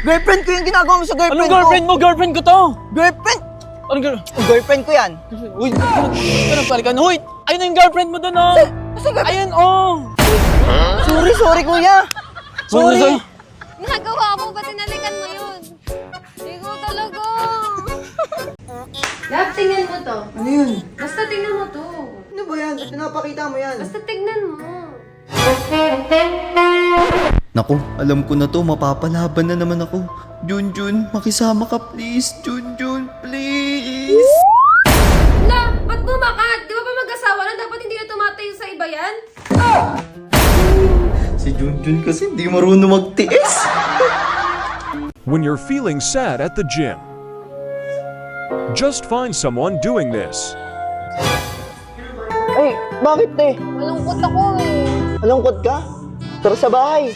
Girlfriend ko yung ginagawa mo sa girlfriend Anong girlfriend mo? Girlfriend ko to! Girlfriend? Anong Girlfriend ko yan. Uy, anong palikan? Uy, ayun na yung girlfriend mo doon, oh! Ayun, oh! Sorry kuya. Sorry. Nagawa mo, ba't tinalikan mo yun? Ikaw talaga. Love, tingnan mo to. Ano yun? Basta tingnan mo to. Ano ba yan? Ba't pinapakita mo yan? Basta tingnan mo. Naku, alam ko na to, mapapalaban na naman ako. Junjun, makisama ka please. Junjun, please. La, ba't bumakat? Di ba ba mag-asawa na? Dapat hindi na tumatayo sa iba yan? Si Junjun kasi hindi marunong magtiis. When you're feeling sad at the gym, just find someone doing this. Ay, bakit te? Malungkot ako eh. Malungkot ka? Tara sa bahay.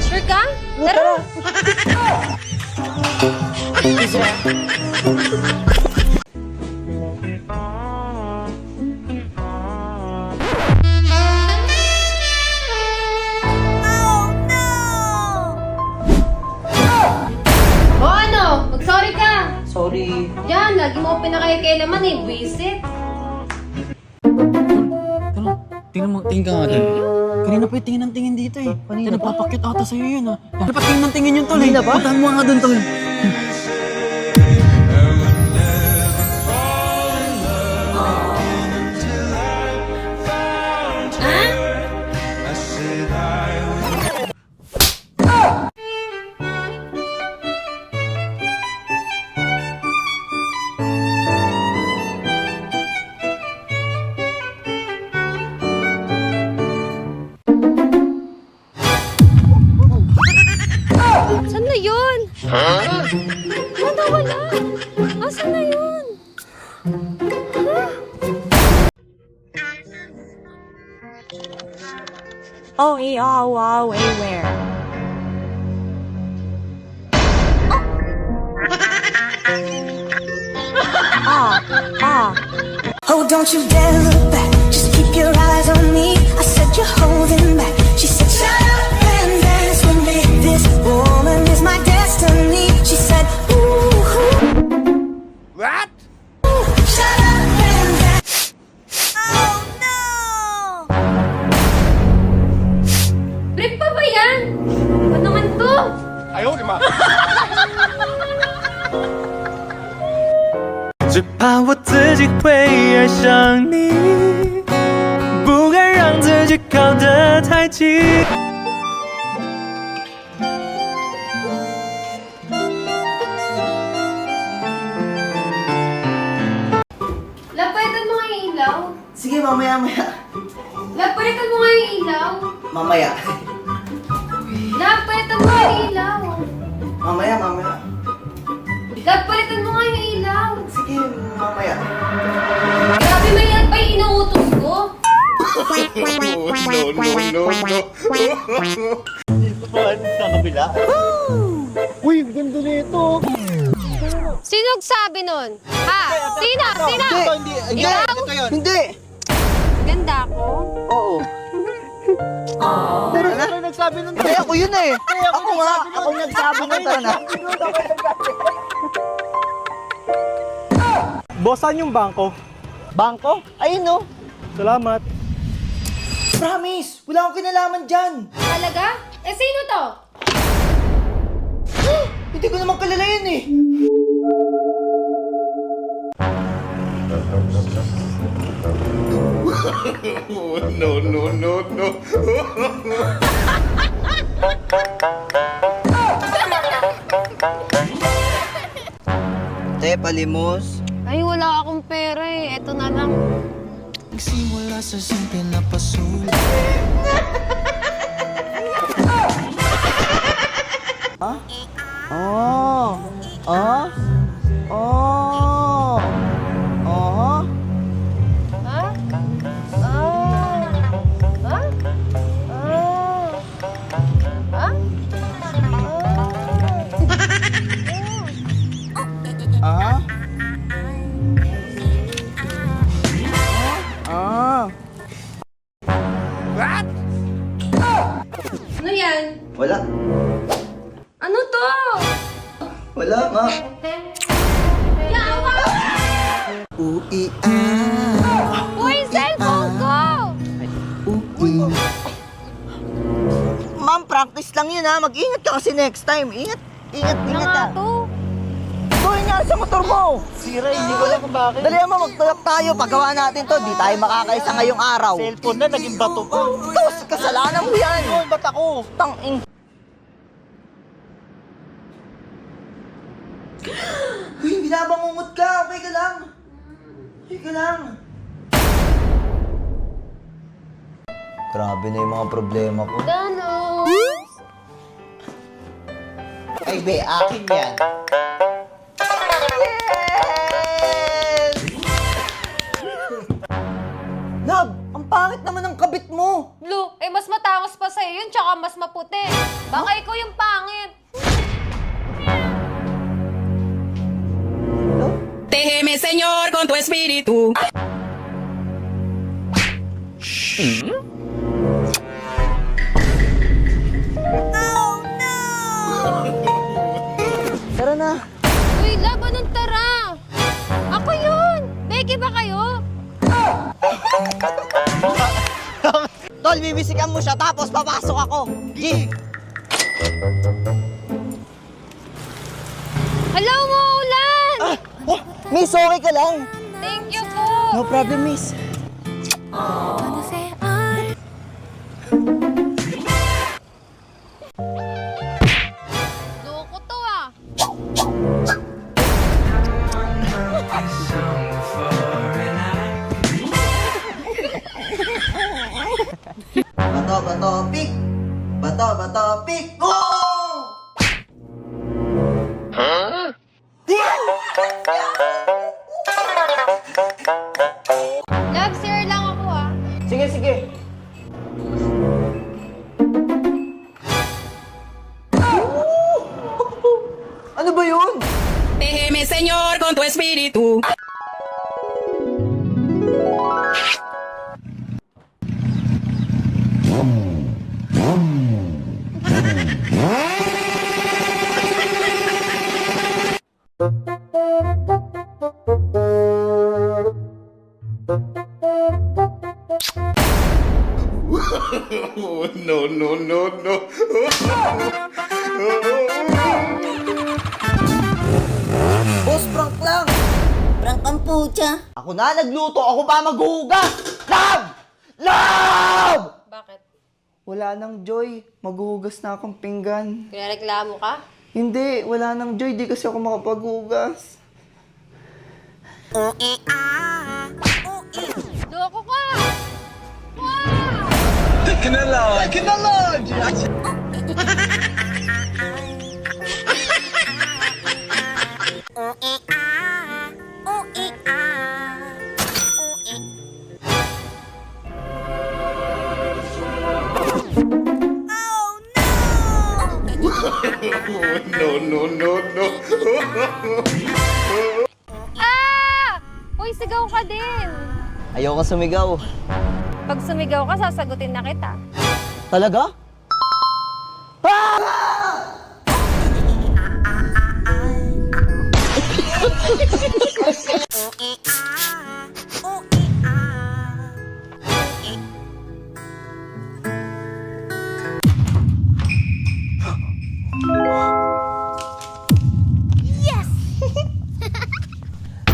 Sure ka? Tara. O ano? Mag-sorry ka. Sorry. Yan, lagi mo ako pinakailaman eh. Visit. Tingin ka nga doon. Kanina pa yung tingin ng tingin dito eh. Kanina nagpapakyut ata sa'yo yun, ah. Dapat tingin ng tingin yun, tol. Kanina ba? Puntahan mo nga doon, tol. Saan na yun? Wala, wala. Asan na yun? Oh, wow, where? Oh, don't you dare look back. Just keep your eyes on me. I said you're holding back. She said, shut up and dance with me. This woman is my destiny. She said, ooh. What? Shut up and dance. Oh, no. Break pa ba yan? Ano naman to? Ayaw, di ma. 只怕我自己会爱上你，不敢让自己靠得太近。 Love, palitan mo nga yung ilaw. Sige, mamaya. Love, palitan mo nga yung ilaw. Mamaya. Love, palitan mo nga yung ilaw. Mamaya. Love, palitan mo nga yung ilaw. Sige, mamaya. Grabe, may yan pa yung inuutos ko. Uy, ang ganda nito. Sino nagsabi nun? Ha? Sino? Sino? Hindi. Ikaw? Hindi. Ganda ako? Oo. Pero nagsabi nun. Hindi, ako yun eh. Ako nga. Ako nagsabi nun. Tara na. Boss, saan yung bangko? Bangko? Ayun no. Salamat. Promise, wala akong kinalaman dyan. Talaga? Eh, sino to? Hindi ko naman kilala yun eh. Te, palimos. Ay, wala akong pera eh. Eto na lang. Nagsimula sa simple na pasulit. Oh. Oh. Oh. Oh. Ha? Ah. Ha? Ah. Ha? Ah. Ah. Ano yan? Wala. Ano to? Wala nga. Ui Uy, cellphone ko! Ma'am, practice lang yun ha. Mag-ingat ka kasi next time. Ingat Ano nga ka. to? Gawin nga sa motor mo. Sira, hindi ko alam kung bakit. Dali mo, magtulak tayo. Paggawa natin to, di tayo makakaisa ngayong araw. Cellphone na, naging bato pa. Tapos, kasalanan mo yan. Yun, ba't ako? Tang-ing. Uy, binabangungot ka. Okay ka lang. Okay ka lang. Grabe na yung mga problema ko. Danos! Ay, be, akin yan. Love, ang pangit naman ng kabit mo. Blue, mas matangos pa sa'yo yun, tsaka mas maputi. Baka ikaw yung pangit. Déjeme, Señor, con tu espíritu. Tara na. Uy, love, anong tara? Ako yun! Becky ba kayo? Tol, bibisikan mo siya tapos papasok ako. G. Hello, Maulan! Miss, okay ka lang? Thank you po! No problem, miss. Loko to ah! Bato, pick. Bato, pick. Go! Love, sir lang ako ah. Sige. Ano ba yun? Déjeme, Señor, con tu espíritu. Boss, prank lang. Prank ang pucha. Ako na nagluto. Ako pa maghuhugas. Love! Love! Bakit? Wala nang joy. Maghuhugas na akong pinggan. Kinareklamo ka? Hindi, wala nang joy. Di kasi ako makapaghugas. Loko ka! Wow! Ah! Uy, sigaw ka din! Ayoko sumigaw. Pag sumigaw ka, sasagutin na kita. Talaga?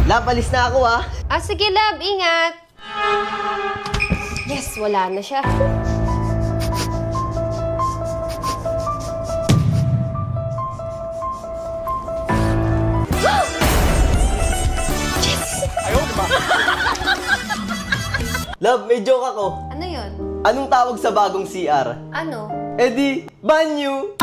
Love, alis na ako ah. Ah, sige, love. Ingat. Yes, wala na siya. Love, may joke ako. Ano yun? Anong tawag sa bagong CR? Ano? Eddie, banyo!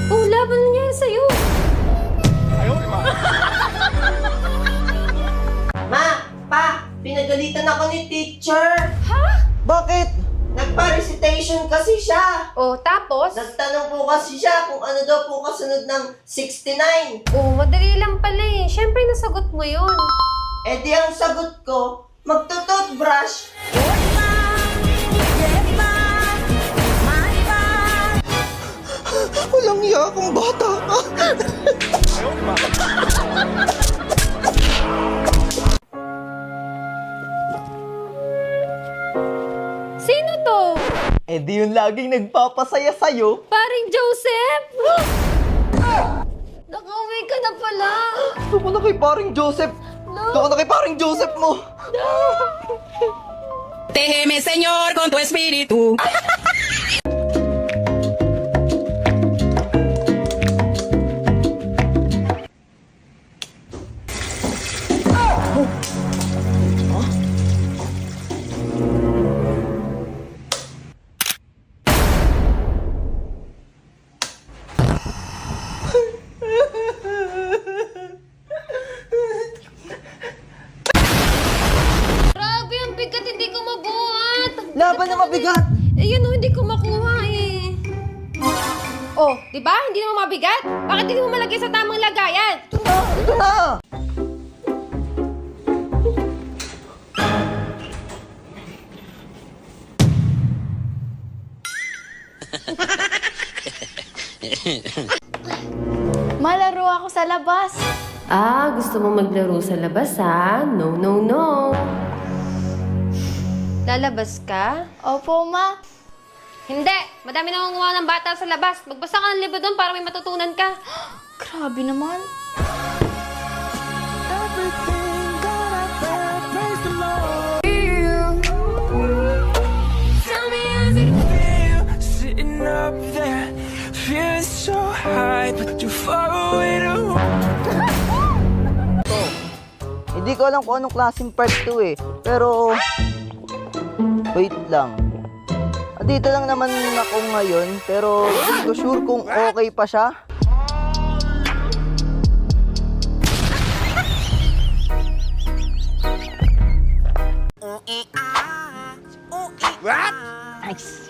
Oh, love, ano nangyari sa'yo? Ma! Pa! Pinagalitan ako ni teacher! Ha? Bakit? Nagpa-recitation kasi siya! Oh, tapos? Nagtanong po kasi siya kung ano daw po kasunod ng 69. Oh, madali lang pala eh. Siyempre nasagot mo yun? Eh di ang sagot ko, magtututbrush. Walang iya akong bata. Sino to? Eh di yung laging nagpapasaya sa'yo. Paring Joseph? Nakauwi ka na pala. Doon ka na kay paring Joseph. Doon ka na kay paring Joseph mo. Tégeme, Señor, con tu espíritu. Grabe, ang bigat, hindi ko mabuhat. Laban na mabigat. Eh, yun o, hindi ko makuha eh. Oh, di ba? Hindi mo mabigat? Bakit hindi mo malagay sa tamang lagayan? Ito na. Malaro ako sa labas. Ah, gusto mo maglaro sa labas, ha? No, no, no. Lalabas ka? Opo, ma. Hindi! Madami nangunguha ng bata sa labas. Magbasa ka ng libro doon para may matutunan ka. Grabe naman. Sitting up there, feeling so high, but you're far away to Hindi ko alam kung anong klaseng part 2 eh. Pero, wait lang. Dito lang naman ako ngayon, pero hindi ko sure kung okay pa siya. What? Nice.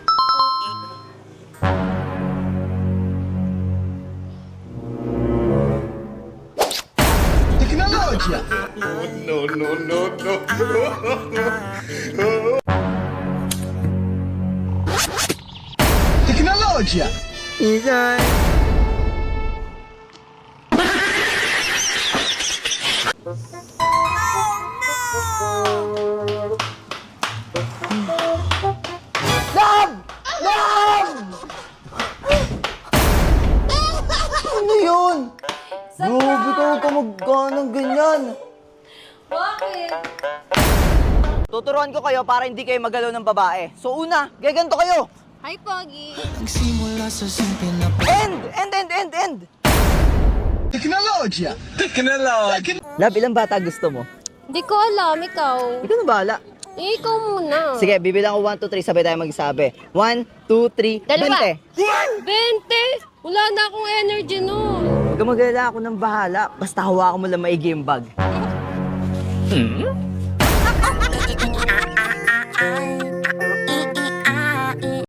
Isa. Love! Love! Ano yun? Grabe ka, huwag ka magganang ganyan. Bakit? Tuturuan ko kayo para hindi kayo magalaw ng babae. So una, gaganto kayo. Hi, Pogi. End! Teknolohiya! Love, ilang bata gusto mo? Hindi ko alam, ikaw. Ikaw na bahala. Eh, ikaw muna. Sige, bibilang ko 1, 2, 3, sabay tayo magsabi. 1, 2, 3, Dalawa. 20. 20? Wala na akong energy nun. Huwag ka magalala, ako nang bahala. Basta hawakan mo lang maigi yung bag.